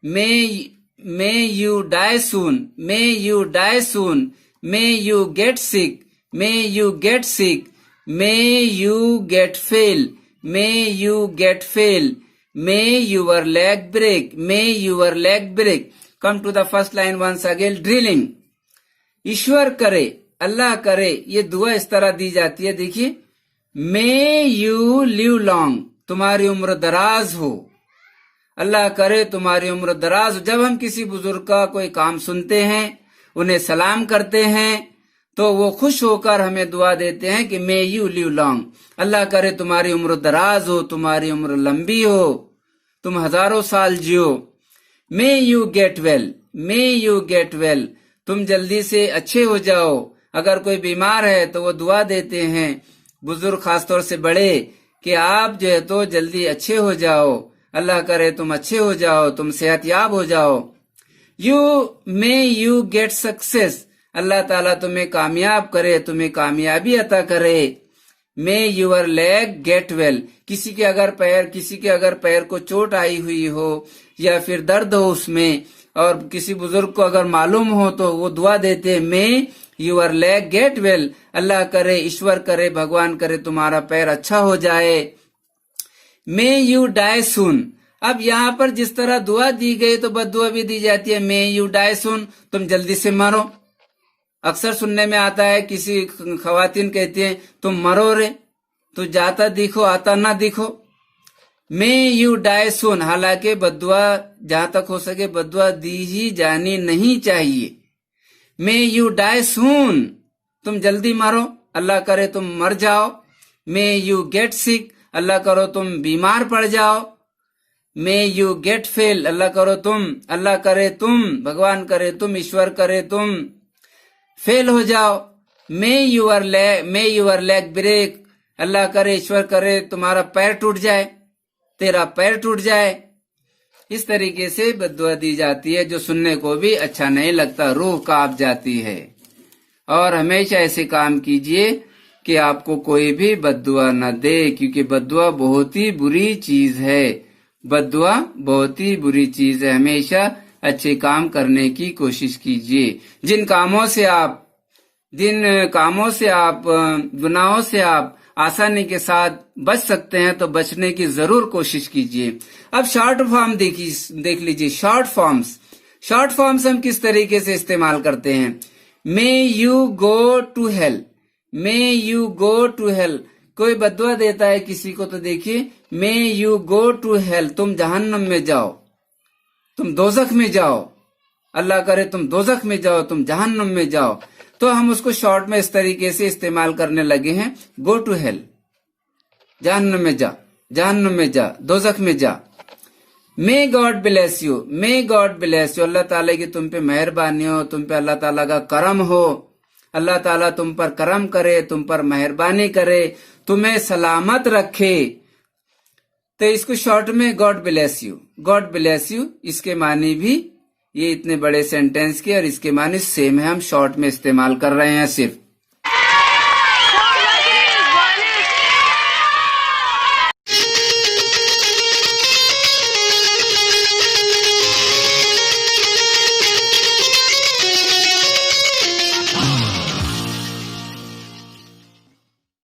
may you die soon, may you die soon, may you get sick, may you get sick, may you get fail, may you get fail, may your leg break, may your leg break. Come to the first line once again, drilling. ईश्वर करे, अल्लाह करे, ये दुआ इस तरह दी जाती है। देखिए, मे यू लिव लॉन्ग, तुम्हारी उम्र दराज हो, अल्लाह करे तुम्हारी उम्र दराज हो। जब हम किसी बुजुर्ग का कोई काम सुनते हैं, उन्हें सलाम करते हैं, तो वो खुश होकर हमें दुआ देते हैं कि मे यू लिव लॉन्ग, अल्लाह करे तुम्हारी उम्र दराज हो, तुम्हारी उम्र लंबी हो, तुम हजारों साल जियो। May you get well, may you get well, तुम जल्दी से अच्छे हो जाओ। अगर कोई बीमार है तो वो दुआ देते हैं, बुजुर्ग खासतौर से बड़े, कि आप जो है तो जल्दी अच्छे हो जाओ, अल्लाह करे तुम अच्छे हो जाओ, तुम सेहतयाब हो जाओ। मे यू गेट सक्सेस, अल्लाह ताला तुम्हें कामयाब करे, तुम्हें कामयाबी अता करे। मे यूर लेग गेट वेल, किसी के अगर पैर को चोट आई हुई हो या फिर दर्द हो उसमें, और किसी बुजुर्ग को अगर मालूम हो तो वो दुआ देते, मे यूर लेग गेट वेल, अल्लाह करे, ईश्वर करे, भगवान करे तुम्हारा पैर अच्छा हो जाए। मे यू डाई सून, अब यहाँ पर जिस तरह दुआ दी गई तो बद्दुआ भी दी जाती है, मे यू डाई सून, तुम जल्दी से मरो। अक्सर सुनने में आता है, किसी खवातीन कहती हैं, तुम मरो रे, तू जाता दिखो आता ना दिखो। मे यू डाई सून, हालांकि बद्दुआ जहां तक हो सके बद्दुआ दी ही जानी नहीं चाहिए। मे यू डाई सून, तुम जल्दी मरो, अल्लाह करे तुम मर जाओ। मे यू गेट सिक, अल्लाह करो तुम बीमार पड़ जाओ। मे यू गेट फेल, अल्लाह करे तुम, भगवान करे तुम, ईश्वर करे तुम फेल हो जाओ। मे यूर लेग ब्रेक, अल्लाह करे, ईश्वर करे तुम्हारा पैर टूट जाए, तेरा पैर टूट जाए। इस तरीके से बद्दुआ दी जाती है, जो सुनने को भी अच्छा नहीं लगता, रूह कांप जाती है। और हमेशा ऐसे काम कीजिए कि आपको कोई भी बद्दुआ न दे, क्योंकि बद्दुआ बहुत ही बुरी चीज है, बद्दुआ बहुत ही बुरी चीज है। हमेशा अच्छे काम करने की कोशिश कीजिए। जिन कामों से आप गुनाहों से आप आसानी के साथ बच सकते हैं, तो बचने की जरूर कोशिश कीजिए। अब शॉर्ट फॉर्म देख लीजिए। शॉर्ट फॉर्म्स हम किस तरीके से इस्तेमाल करते हैं। May you go to hell, may you go to hell, कोई बद्दुआ देता है किसी को तो देखिए, may you go to hell, तुम जहन्नम में जाओ, तुम दोजख में जाओ, अल्लाह करे तुम दोजख में जाओ, तुम जहन्नम में जाओ। तो हम उसको शॉर्ट में इस तरीके से इस्तेमाल करने लगे हैं, गो टू हेल, जहन्नम में जा, जहन्नम में जा, दोजख में जा। May God bless you, may God bless you, Allah ताला की तुम पे मेहरबानी हो, तुम पे अल्लाह ताला का करम हो, अल्लाह ताला तुम पर करम करे, तुम पर मेहरबानी करे, तुम्हें सलामत रखे। तो इसको शॉर्ट में God bless you, God bless you, इसके मानी भी ये इतने बड़े सेंटेंस के और इसके मानी सेम है, हम शॉर्ट में इस्तेमाल कर रहे हैं सिर्फ।